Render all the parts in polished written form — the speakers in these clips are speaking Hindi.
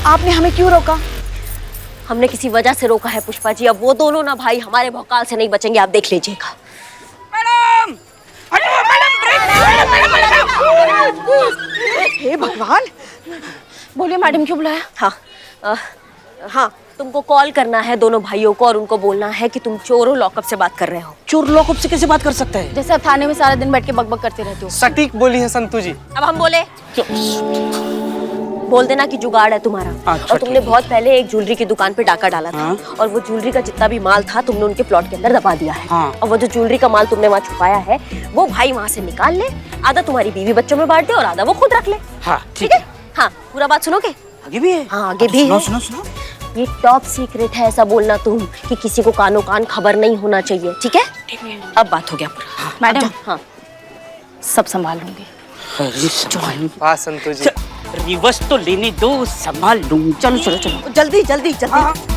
आपने हमें क्यों रोका? हमने किसी वजह से रोका है पुष्पा जी। अब वो दोनों ना भाई हमारे भौकाल से नहीं बचेंगे, आप देख लीजिएगा। मैडम! हे भगवान, बोलिए मैडम, क्यों बुलाया? हाँ हाँ, तुमको कॉल करना है दोनों भाइयों को और उनको बोलना है कि तुम चोरों लॉकअप से बात कर रहे हो। चोर लॉकअप से कैसे बात कर सकता है? जैसे आप थाने में सारा दिन बैठ के बकबक करते रहते हो। सटीक बोली है संतू जी। अब हम बोले? बोल देना कि जुगाड़ है तुम्हारा। अच्छा, और तुमने बहुत पहले एक ज्वेलरी की दुकान पे डाका डाला था। और वो ज्वेलरी का जितना भी माल था तुमने उनके प्लॉट के अंदर दबा दिया है। और वो जो ज्वेलरी का माल तुमने वहाँ छुपाया है वो भाई वहाँ से निकाल ले, आधा तुम्हारी बीवी बच्चों में बांट दे और आधा वो खुद रख ले। हाँ ठीक है। हाँ, पूरा बात सुनोगे? आगे भी है? हाँ आगे भी है। सुनो। ये टॉप सीक्रेट है, ऐसा बोलना तुम कि किसी को कानो कान खबर नहीं होना चाहिए, ठीक है? अब बात हो गया पूरा। मैडम, हाँ सब संभाल लूंगी। हाँ संतू जी। रिवर्स तो लेने दो, संभाल लूंगी। चलो चलो चलो, जल्दी जल्दी जल्दी।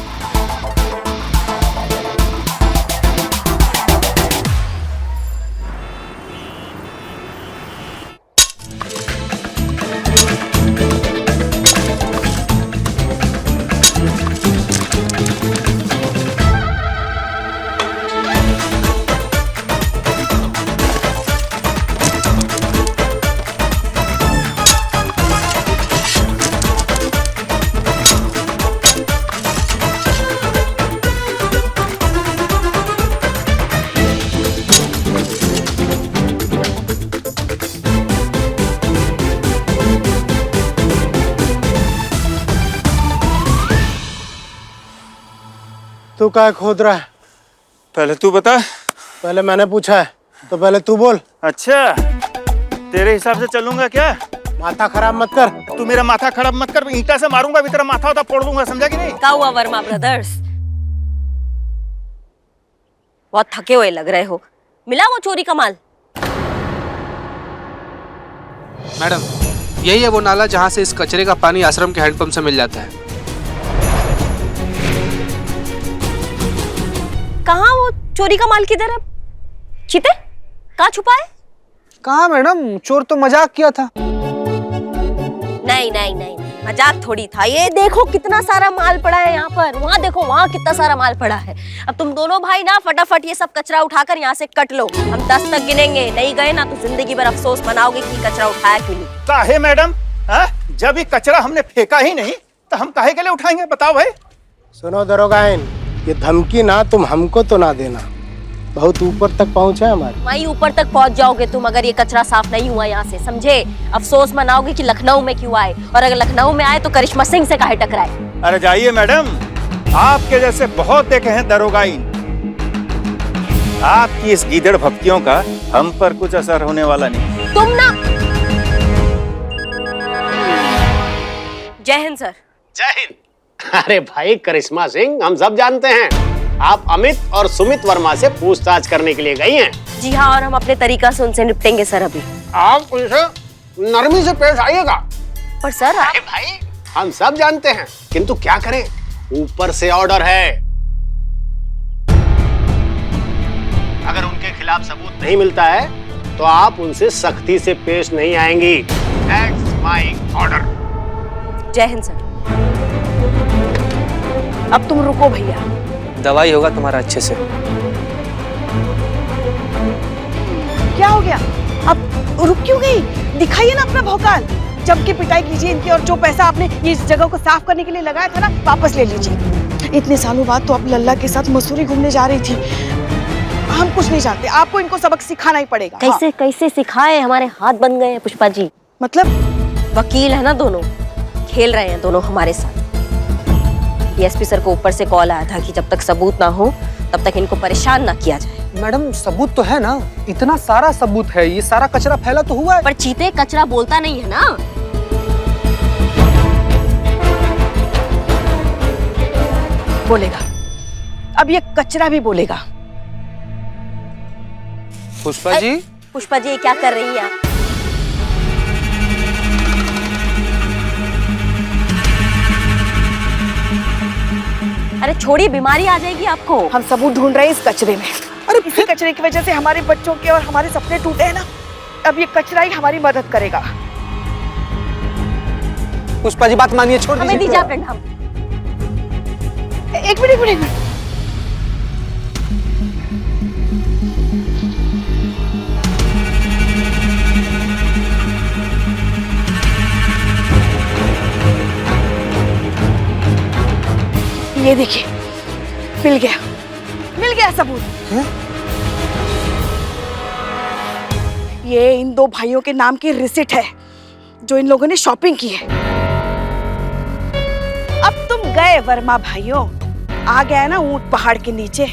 तू क्या खोद रहा है? पहले तू बता। पहले मैंने पूछा है तो पहले तू बोल। अच्छा, तेरे हिसाब से चलूंगा क्या? माथा खराब मत कर। तू मेरा माथा खराब मत कर, ईंटा से मारूंगा अभी तेरा माथा होता फोड़ दूंगा, समझा कि नहीं? क्या हुआ वर्मा ब्रदर्स? बहुत थके हुए लग रहे हो। मिला वो चोरी का माल? मैडम, यही है वो नाला जहाँ से इस कचरे का पानी आश्रम के हैंडपंप से मिल जाता है। कहाँ वो चोरी का माल? किधर है? चीते कहाँ छुपा है? कहाँ मैडम, चोर तो मजाक किया था। नहीं नहीं नहीं, मजाक थोड़ी था। ये देखो कितना सारा माल पड़ा है यहाँ पर, वहाँ देखो वहाँ कितना सारा माल पड़ा है। अब तुम दोनों भाई ना फटाफट ये सब कचरा उठाकर यहाँ से कट लो। हम 10 तक गिनेंगे, नहीं गए ना तो जिंदगी भर अफसोस मनाओगे कि कचरा उठाया क्यों नहीं। काहे मैडम? जब ये कचरा हमने फेंका ही नहीं तो हम काहे के लिए उठाएंगे, बताओ भाई। सुनो दरोगाइन, ये धमकी ना तुम हमको तो ना देना, बहुत ऊपर तक पहुंचे हमारे। वहीं ऊपर तक पहुंच जाओगे तुम अगर ये कचरा साफ नहीं हुआ यहाँ से, समझे? अफसोस मनाओगे कि लखनऊ में क्यों आए, और अगर लखनऊ में आए तो करिश्मा सिंह से काहे टकराए। अरे जाइए मैडम, आपके जैसे बहुत देखे हैं दरोगाइन। आपकी इस गीदड़ भक्तियों का हम पर कुछ असर होने वाला नहीं। तुम ना। जय हिंद सर। जय हिंद। अरे भाई करिश्मा सिंह, हम सब जानते हैं आप अमित और सुमित वर्मा से पूछताछ करने के लिए गई हैं। जी हाँ, और हम अपने तरीका से उनसे निपटेंगे सर। अभी आप उनसे नरमी से पेश आइएगा। पर सर आप... भाई हम सब जानते हैं, किंतु क्या करें, ऊपर से ऑर्डर है। अगर उनके खिलाफ सबूत नहीं मिलता है तो आप उनसे सख्ती से पेश नहीं आएंगी। That's my order। जय हिंद सर। अब तुम रुको भैया। दवाई होगा तुम्हारा अच्छे से। क्या हो गया? अब रुक क्यों गई? दिखाइए ना अपना भौकाल। जम के पिटाई कीजिए इनकी, और जो पैसा आपने इस जगह को साफ करने के लिए लगाया था ना, वापस ले लीजिए। इतने सालों बाद तो अब लल्ला के साथ मसूरी घूमने जा रही थी। हम कुछ नहीं जानते, आपको इनको सबक सिखाना ही पड़ेगा। कैसे कैसे सिखाए, हमारे हाथ बन गए हैं पुष्पा जी। मतलब वकील है ना दोनों, खेल रहे हैं दोनों हमारे साथ। डीएसपी सर को ऊपर से कॉल आया था कि जब तक सबूत ना हो तब तक इनको परेशान ना किया जाए। मैडम सबूत तो है ना, इतना सारा सबूत है, ये सारा कचरा फैला तो हुआ है। पर चीते कचरा बोलता नहीं है ना। बोलेगा, अब ये कचरा भी बोलेगा। पुष्पा जी, पुष्पा जी क्या कर रही है आप? अरे छोड़िए, बीमारी आ जाएगी आपको। हम सबूत ढूंढ रहे हैं इस कचरे में। अरे इसी कचरे की वजह से हमारे बच्चों के और हमारे सपने टूटे हैं ना। अब ये कचरा ही हमारी मदद करेगा। पुष्पा जी बात मानिए, छोड़ हमें दीजिए। दीजिए प्रणाम। एक मिनट, एक मिनट, एक मिनट। ये देखिए, मिल गया सबूत। ये इन दो भाइयों के नाम की रिसिट है जो इन लोगों ने शॉपिंग की है। अब तुम गए वर्मा भाइयों, आ गया ना ऊंट पहाड़ के नीचे।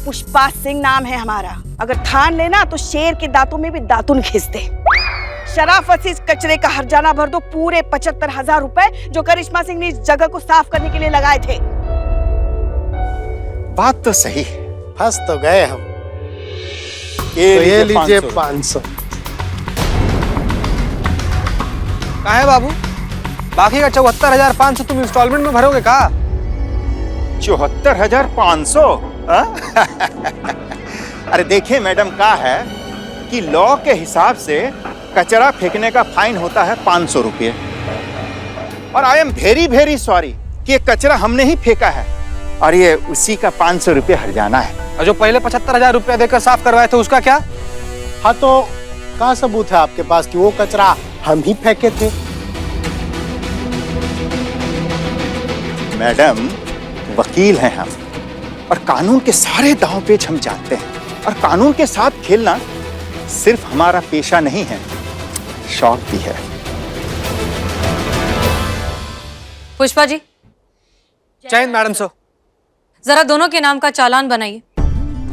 पुष्पा सिंह नाम है हमारा, अगर ठान लेना तो शेर के दांतों में भी दातुन घिस दे। शराफत से इस कचरे का हर्जाना भर दो, पूरे 75,000 रुपए जो करिश्मा सिंह ने इस जगह को साफ करने के लिए लगाए थे। बात तो सही, फंस तो गए हम। ये लीजिए 500। कहाँ है बाबू? बाकी का 74,500 तुम इंस्टॉलमेंट में भरोगे का? 74,500? अरे देखिए मैडम, का है कि लॉ के हिसाब से कचरा फेंकने का फाइन होता है 500 रुपये, और I am very very sorry कि ये कचरा हमने ही फेंका है और ये उसी का 500 रुपये हर्जाना है। और जो पहले 75,000 रुपया देकर साफ करवाए थे उसका क्या? हाँ तो क्या सबूत है आपके पास कि वो कचरा हम ही फेंके थे? मैडम, वकील हैं हम और कानून के सारे दांव पेच हम जानते हैं, और कानून के साथ खेलना सिर्फ हमारा पेशा नहीं है, शौक भी है। पुष्पा जी, जय हिंद मैडम। सो जरा दोनों के नाम का चालान बनाइए।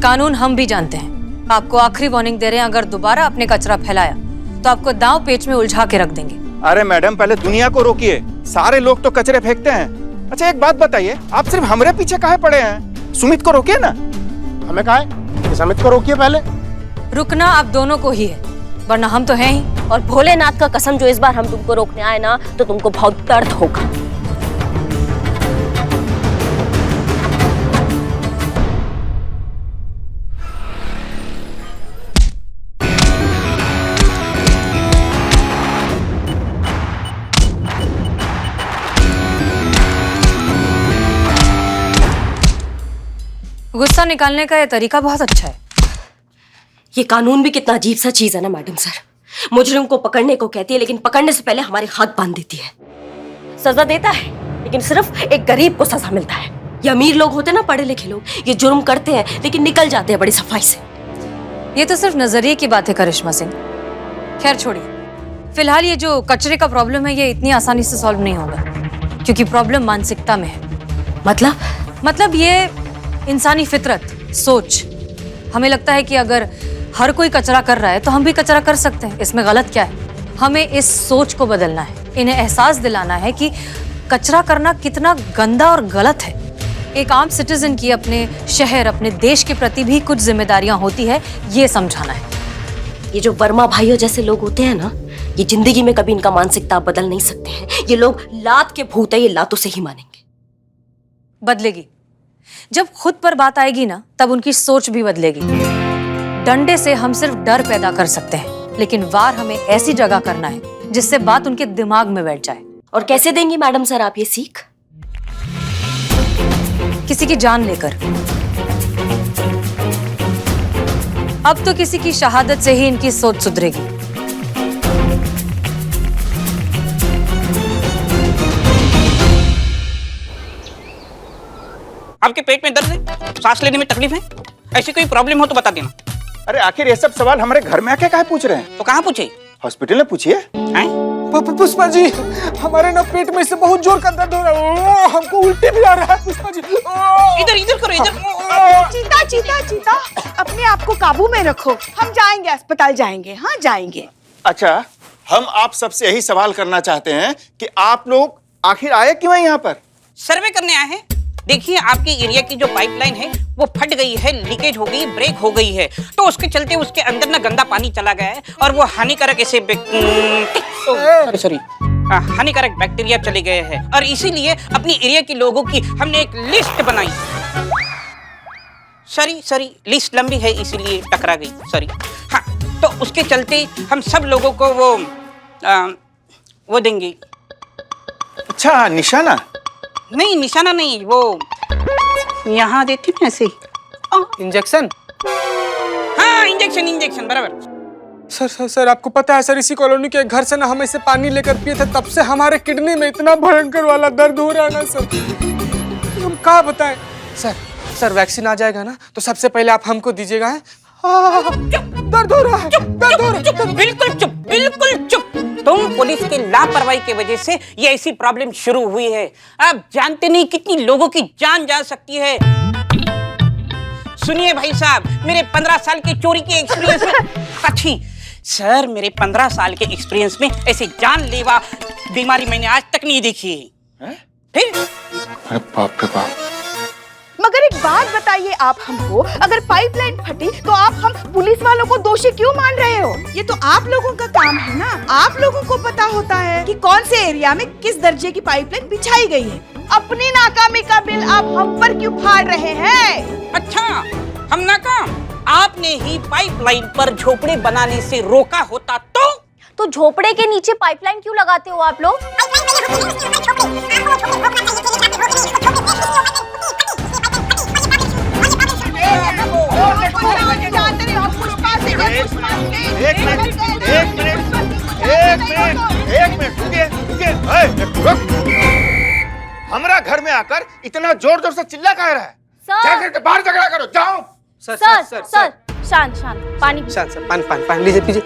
कानून हम भी जानते हैं। आपको आखिरी वार्निंग दे रहे हैं, अगर दोबारा आपने कचरा फैलाया तो आपको दांव पेच में उलझा के रख देंगे। अरे मैडम, पहले दुनिया को रोकिए, सारे लोग तो कचरे फेंकते हैं। अच्छा एक बात बताइए, आप सिर्फ हमारे पीछे काहे पड़े हैं? सुमित को रोकिए ना। हमें कहा है? सुमित को रोकिए पहले। रुकना आप दोनों को ही है, वरना हम तो हैं ही। और भोलेनाथ का कसम, जो इस बार हम तुमको रोकने आए ना, तो तुमको बहुत दर्द होगा। गुस्सा निकालने का ये तरीका बहुत अच्छा है। ये कानून भी कितना अजीब सा चीज है ना मैडम सर। मुजरिम को पकड़ने को कहती है, लेकिन पकड़ने से पहले हमारे हाथ बांध देती है। सजा देता है, लेकिन सिर्फ एक गरीब को सजा मिलता है। ये अमीर लोग होते ना, पढ़े लिखे लोग, ये जुर्म करते हैं लेकिन निकल जाते हैं बड़ी सफाई से। ये तो सिर्फ नजरिए की बात है करिश्मा सिंह। खैर छोड़िए, फिलहाल ये जो कचरे का प्रॉब्लम है ये इतनी आसानी से सॉल्व नहीं होगा, क्योंकि प्रॉब्लम मानसिकता में है। मतलब ये इंसानी फितरत, सोच। हमें लगता है कि अगर हर कोई कचरा कर रहा है तो हम भी कचरा कर सकते हैं। इसमें गलत क्या है? हमें इस सोच को बदलना है, इन्हें एहसास दिलाना है कि कचरा करना कितना गंदा और गलत है। एक आम सिटीजन की अपने शहर, अपने देश के प्रति भी कुछ जिम्मेदारियां होती है, ये समझाना है। ये जो वर्मा भाइयों जैसे लोग होते हैं ना, ये जिंदगी में कभी इनका मानसिकता बदल नहीं सकते हैं। ये लोग लात के भूत है, ये लातों से ही मानेंगे। बदलेगी जब खुद पर बात आएगी ना, तब उनकी सोच भी बदलेगी। डंडे से हम सिर्फ डर पैदा कर सकते हैं, लेकिन वार हमें ऐसी जगह करना है जिससे बात उनके दिमाग में बैठ जाए। और कैसे देंगी मैडम सर आप ये सीख? किसी की जान लेकर। अब तो किसी की शहादत से ही इनकी सोच सुधरेगी। आपके पेट में दर्द है, सांस लेने में तकलीफ है, ऐसी कोई प्रॉब्लम हो तो बता देना। अरे आखिर ये सब सवाल हमारे घर में आके काहे पूछ रहे हैं? तो कहाँ पूछे? हॉस्पिटल में पूछिए। पुष्पा जी, हमारे ना पेट में से बहुत जोर का दर्द हो रहा है, हमको उल्टी भी आ रहा है। पुष्पा जी, इधर करो, इधर। चीता, अपने आप को काबू में रखो। हम जाएंगे, अस्पताल जाएंगे। हाँ जाएंगे। अच्छा, हम आप सबसे यही सवाल करना चाहते हैं कि आप लोग आखिर आए क्यों हैं यहाँ पर? सर्वे करने आए हैं। देखिए, आपकी एरिया की जो पाइपलाइन है वो फट गई है, लीकेज हो गई, ब्रेक हो गई है, तो उसके चलते उसके अंदर ना गंदा पानी चला गया है और वो हानिकारक ऐसे हानिकारक बैक्टीरिया चले गए हैं, और इसीलिए अपनी एरिया के लोगों की हमने एक लिस्ट बनाई। सॉरी, लिस्ट लंबी है इसीलिए टकरा गई, सॉरी। हाँ, तो उसके चलते हम सब लोगों को वो देंगे। अच्छा, निशाना? नहीं, निशाना नहीं, वो यहाँ देते ना ऐसे। इंजेक्शन? हाँ, इंजेक्शन, इंजेक्शन, बराबर। सर सर सर, आपको पता है सर, इसी कॉलोनी के घर से ना हम ऐसे पानी लेकर पिए थे, तब से हमारे किडनी में इतना भयंकर वाला दर्द हो रहा है ना सर, हम क्या बताएं। सर सर, वैक्सीन आ जाएगा ना तो सबसे पहले आप हमको दीजिएगा। दर्द हो रहा है, दर्द हो रहा है। चुप, बिल्कुल चुप, बिल्कुल चुप। तुम पुलिस की लापरवाही की वजह से ये ऐसी प्रॉब्लम शुरू हुई है। आप जानते नहीं कितनी लोगों की जान जा सकती है। सुनिए भाई साहब, मेरे 15 साल के चोरी के एक्सपीरियंस में अच्छी सर, मेरे 15 साल के एक्सपीरियंस में ऐसे जानलेवा बीमारी मैंने आज तक नहीं देखी है। फिर अरे बाप रे बाप। मगर एक बात बताइए आप हमको, अगर पाइपलाइन फटी तो आप हम पुलिस वालों को दोषी क्यों मान रहे हो? ये तो आप लोगों का काम है ना, आप लोगों को पता होता है कि कौन से एरिया में किस दर्जे की पाइपलाइन बिछाई गई है। अपनी नाकामी का बिल आप हम पर क्यों फाड़ रहे हैं? अच्छा, हम नाकाम? आपने ही पाइपलाइन पर झोपड़े बनाने से रोका होता तो झोपड़े के नीचे पाइपलाइन क्यों लगाते हो आप लोग? एक मिनट, हमारा घर में आकर इतना जोर जोर से चिल्ला कह रहा है? जाकर के बाहर झगड़ा करो, जाओ। सर सर सर सर, शांत शांत, पानी शांत सर, पानी पानी पानी लीजिए, पीजिए।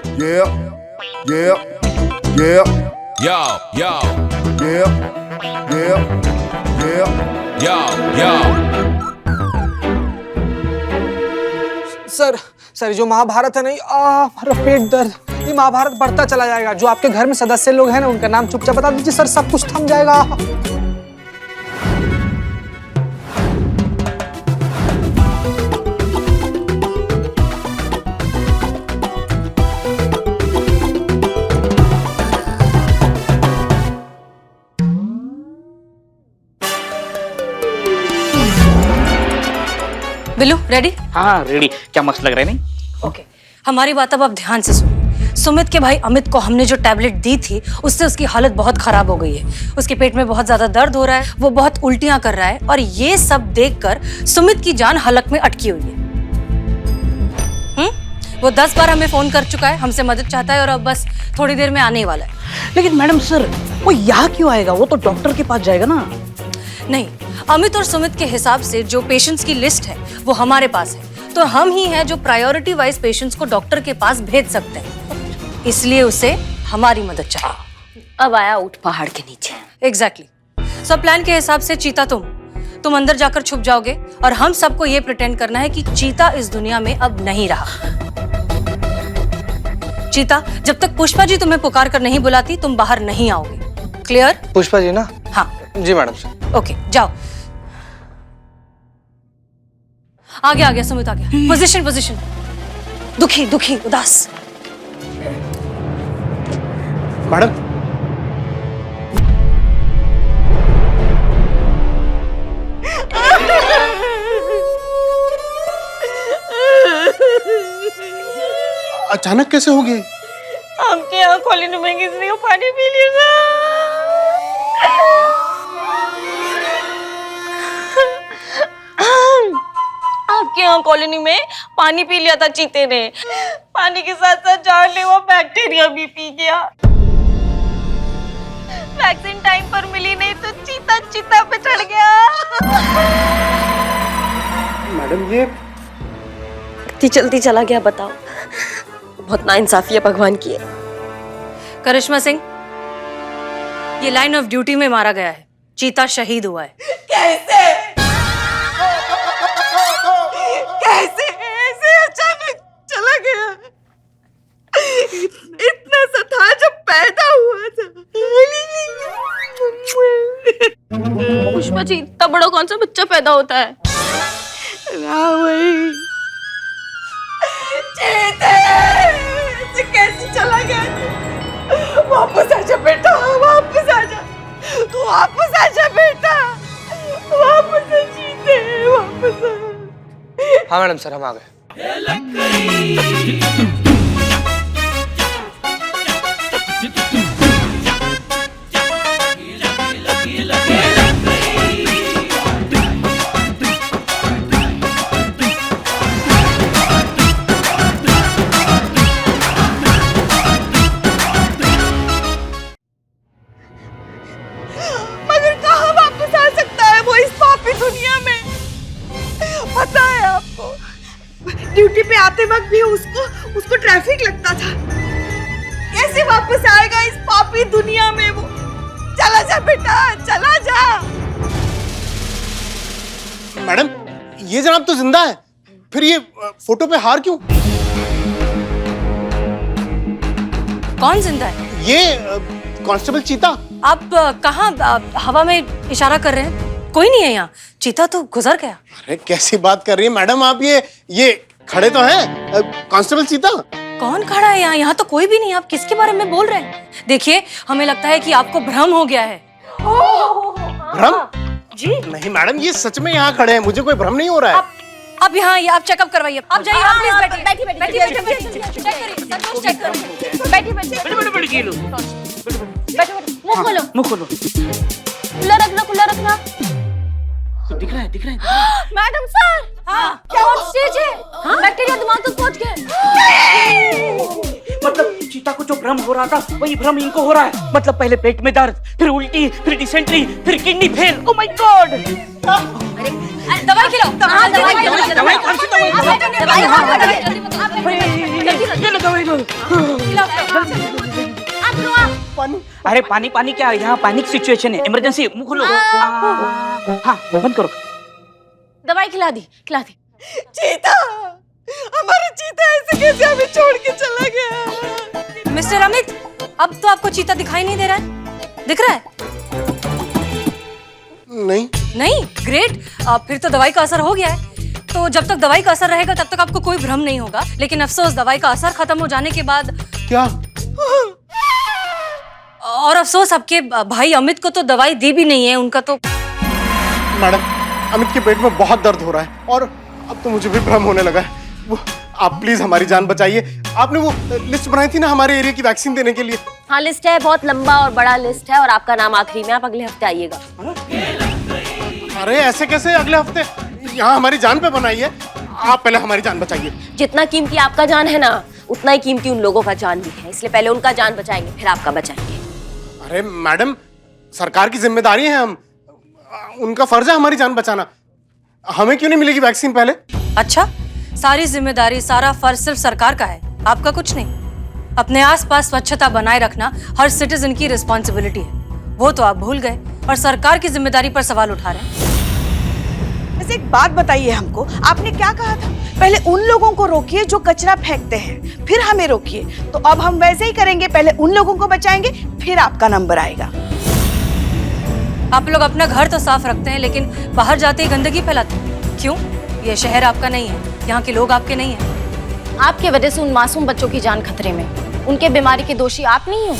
सर सर, जो महाभारत है नहीं, हमारा पेट दर्द, ये महाभारत बढ़ता चला जाएगा। जो आपके घर में सदस्य लोग हैं ना, उनका नाम चुपचाप बता दीजिए सर, सब कुछ थम जाएगा। बिल्लू रेडी? हाँ रेडी। क्या मस्त लग रहा है नहीं? ओके, हमारी बात अब आप ध्यान से सुनो। सुमित के भाई अमित को हमने जो टैबलेट दी थी उससे उसकी हालत बहुत खराब हो गई है। उसके पेट में बहुत ज्यादा दर्द हो रहा है, वो बहुत उल्टियां कर रहा है और ये सब देखकर सुमित की जान हलक में अटकी हुई है। वो 10 बार हमें फोन कर चुका है, हमसे मदद चाहता है और अब बस थोड़ी देर में आने ही वाला है। लेकिन मैडम सर, वो यहाँ क्यों आएगा? वो तो डॉक्टर के पास जाएगा ना। नहीं, अमित और सुमित के हिसाब से जो पेशेंट्स की लिस्ट है वो हमारे पास है, तो हम ही हैं जो प्रायोरिटी वाइज पेशेंट्स को डॉक्टर के पास भेज सकते हैं, इसलिए उसे हमारी मदद चाहिए। अब आया ऊंट पहाड़ के नीचे। एग्जैक्टली। सब प्लान के हिसाब से चीता तुम अंदर जाकर छुप जाओगे और हम सबको ये प्रिटेंड करना है कि चीता इस दुनिया में अब नहीं रहा। चीता, जब तक पुष्पा जी तुम्हें पुकार कर नहीं बुलाती तुम बाहर नहीं आओगे। क्लियर? पुष्पा जी ना? हाँ जी मैडम सर। ओके, जाओ। आ गया सुमित, आ गया। Position position. दुखी दुखी उदास। मैडम, अचानक कैसे हो गई? आपके यहाँ कॉलोनी में किसी को पानी पी लिया था। आपके यहाँ कॉलोनी में पानी पी लिया था चीते ने। पानी के साथ साथ जानलेवा बैक्टीरिया भी पी गया। वैक्सीन टाइम पर मिली नहीं तो चीता चिता पे चढ़ गया। मैडम ये इतनी जल्दी चला गया, बताओ। बहुत नाइंसाफी है भगवान की। करिश्मा सिंह, ये लाइन ऑफ ड्यूटी में मारा गया है। चीता शहीद हुआ है। कैसे ऐसे अचानक चला गया? इतना सा था जब पैदा हुआ था। पुष्पा जी, इतना बड़ा कौन सा बच्चा पैदा होता है? कैसे चला गया? वापस आजा बेटा, वापस आजा, तू वापस आजा बेटा, वापस आ जीते, वापस आ। हाँ मैडम सर, हम आ गए। ड्यूटी पे आते वक्त भी उसको ट्रैफिक लगता था। कैसे वापस आएगा इस पापी दुनिया में वो? चला जा बेटा, चला जा। मैडम, ये जनाब तो जिंदा है, फिर ये फोटो पे हार क्यों? कौन जिंदा है? ये कांस्टेबल चीता। आप कहाँ हवा में इशारा कर रहे हैं? कोई नहीं है यहाँ, चीता तो गुजर गया। अरे कैसी बात कर रही है मैडम आप? ये खड़े तो हैं कांस्टेबल चीता। कौन खड़ा है यहाँ? यहाँ तो कोई भी नहीं। आप किसके बारे में बोल रहे हैं? देखिए, हमें लगता है कि आपको भ्रम हो गया है। भ्रम? जी नहीं मैडम, ये सच में यहाँ खड़े हैं, मुझे कोई भ्रम नहीं हो रहा है। आप यहाँ आप चेकअप करवाइए। आप जाइए, आप प्लीज बैठिए। बैठिए, चेक करिए, सब कुछ चेक करिए। बैठिए। मुंह खोलो। खुला रखना। दिख रहा है। मैडम सर, क्या स्टेज है? बैक्टीरिया दिमाग तक पहुंच गए। मतलब चीता को जो भ्रम हो रहा था वही भ्रम इनको हो रहा है। मतलब पहले पेट में दर्द, फिर उल्टी, फिर डिसेंट्री, फिर kidney fail. Oh my God! दवाई खिलाओ। दवाई कौन सी दवाई? दवाई लो। अरे पानी क्या? यहाँ पैनिक सिचुएशन है, इमरजेंसी। मुंह खोलो। हाँ, बंद करो। दवाई खिला दी। चीता, हमारा चीता ऐसे कैसे हमें छोड़ के चला गया? मिस्टर अमित, अब तो आपको चीता दिखाई नहीं दे रहा है? दिख रहा है? नहीं? ग्रेट। फिर तो दवाई का असर हो गया है। तो जब तक दवाई का असर रहेगा तब तक आपको कोई भ्रम नहीं होगा। लेकिन अफसोस, दवाई का असर खत्म हो जाने के बाद क्या? और अफसोस, आपके भाई अमित को तो दवाई दी भी नहीं है। उनका तो मैडम, अमित के पेट में बहुत दर्द हो रहा है और अब तो मुझे भी भ्रम होने लगा है। वो आप प्लीज हमारी जान बचाइए। आपने वो लिस्ट बनाई थी ना हमारे एरिया की वैक्सीन देने के लिए? हाँ, लिस्ट है, बहुत लंबा और बड़ा लिस्ट है और आपका नाम आखिरी में। आप अगले हफ्ते आइएगा। अरे ऐसे कैसे अगले हफ्ते? यहाँ हमारी जान पे बनाई है। आप पहले हमारी जान बचाइए। जितना कीमती आपका जान है ना, उतना ही कीमती उन लोगों का जान भी है। इसलिए पहले उनका जान बचाएंगे, फिर आपका बचाएंगे। अरे मैडम, सरकार की जिम्मेदारी है, हम उनका फर्ज है हमारी जान बचाना। हमें क्यों नहीं मिलेगी वैक्सीन पहले? अच्छा, सारी जिम्मेदारी, सारा फर्ज सिर्फ सरकार का है, आपका कुछ नहीं। अपने आसपास स्वच्छता बनाए रखना हर सिटीजन की रिस्पॉन्सिबिलिटी है। वो तो आप भूल गए और सरकार की जिम्मेदारी पर सवाल उठा रहे हैं। वैसे एक बात बताइए हमको, आपने क्या कहा था? पहले उन लोगों को रोकिए जो कचरा फेंकते हैं, फिर हमें रोकिए। तो अब हम वैसे ही करेंगे, पहले उन लोगों को बचाएंगे, फिर आपका नंबर आएगा। आप लोग अपना घर तो साफ रखते हैं लेकिन बाहर जाते ही गंदगी फैलाते हैं। क्यों? ये शहर आपका नहीं है, यहाँ के लोग आपके नहीं हैं। आपके वजह से उन मासूम बच्चों की जान खतरे में। उनके बीमारी के दोषी आप नहीं हो।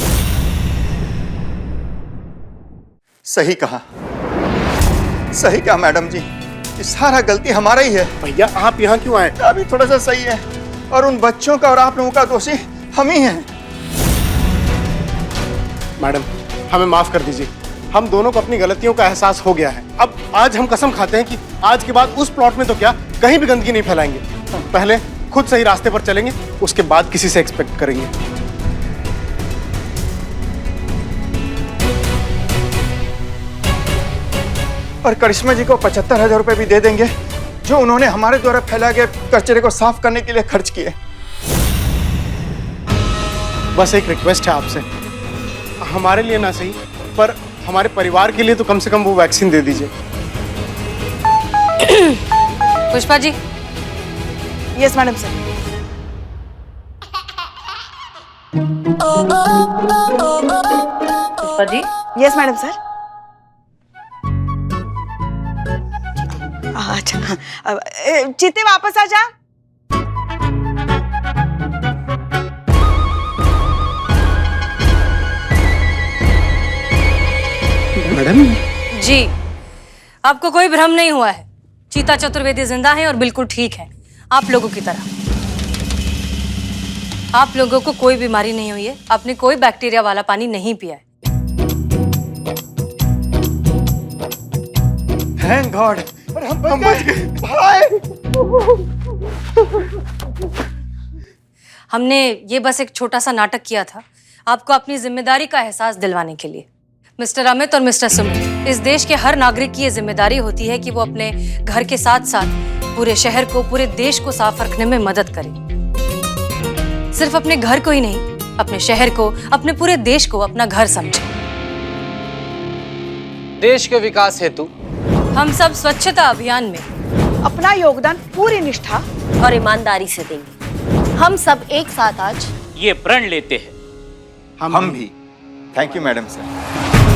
सही कहा मैडम जी, ये सारा गलती हमारा ही है। भैया आप यहाँ क्यों आए? अभी थोड़ा सा सही है और उन बच्चों का और आप लोगों का दोषी हम ही हैं। मैडम, हमें माफ कर दीजिए। हम दोनों को अपनी गलतियों का एहसास हो गया है। अब आज हम कसम खाते हैं कि आज के बाद उस प्लॉट में तो क्या, कहीं भी गंदगी नहीं फैलाएंगे। पहले खुद सही रास्ते पर चलेंगे, उसके बाद किसी से एक्सपेक्ट करेंगे। और करिश्मा जी को 75,000 रुपए भी दे देंगे जो उन्होंने हमारे द्वारा फैलाए गए कचरे को साफ करने के लिए खर्च किए। बस एक रिक्वेस्ट है आपसे, हमारे लिए ना सही पर हमारे परिवार के लिए तो कम से कम वो वैक्सीन दे दीजिए। Pushpa ji. Yes madam sir. Pushpa ji. Yes madam sir. अच्छा, चीते वापस आ जा। मैडम जी, आपको कोई भ्रम नहीं हुआ है। चीता चतुर्वेदी जिंदा है और बिल्कुल ठीक है, आप लोगों की तरह। आप लोगों को कोई बीमारी नहीं हुई है, आपने कोई बैक्टीरिया वाला पानी नहीं पिया है। थैंक गॉड, हम बच गए भाई। हमने ये बस एक छोटा सा नाटक किया था, आपको अपनी जिम्मेदारी का एहसास दिलवाने के लिए। मिस्टर अमित और मिस्टर सुमित, इस देश के हर नागरिक की ये जिम्मेदारी होती है कि वो अपने घर के साथ साथ पूरे शहर को, पूरे देश को साफ रखने में मदद करें। सिर्फ अपने घर को ही नहीं, अपने शहर को, अपने पूरे देश को अपना घर समझें। देश के विकास हेतु हम सब स्वच्छता अभियान में अपना योगदान पूरी निष्ठा और ईमानदारी से देंगे। हम सब एक साथ आज ये प्रण लेते हैं। हम भी। Thank you madam sir.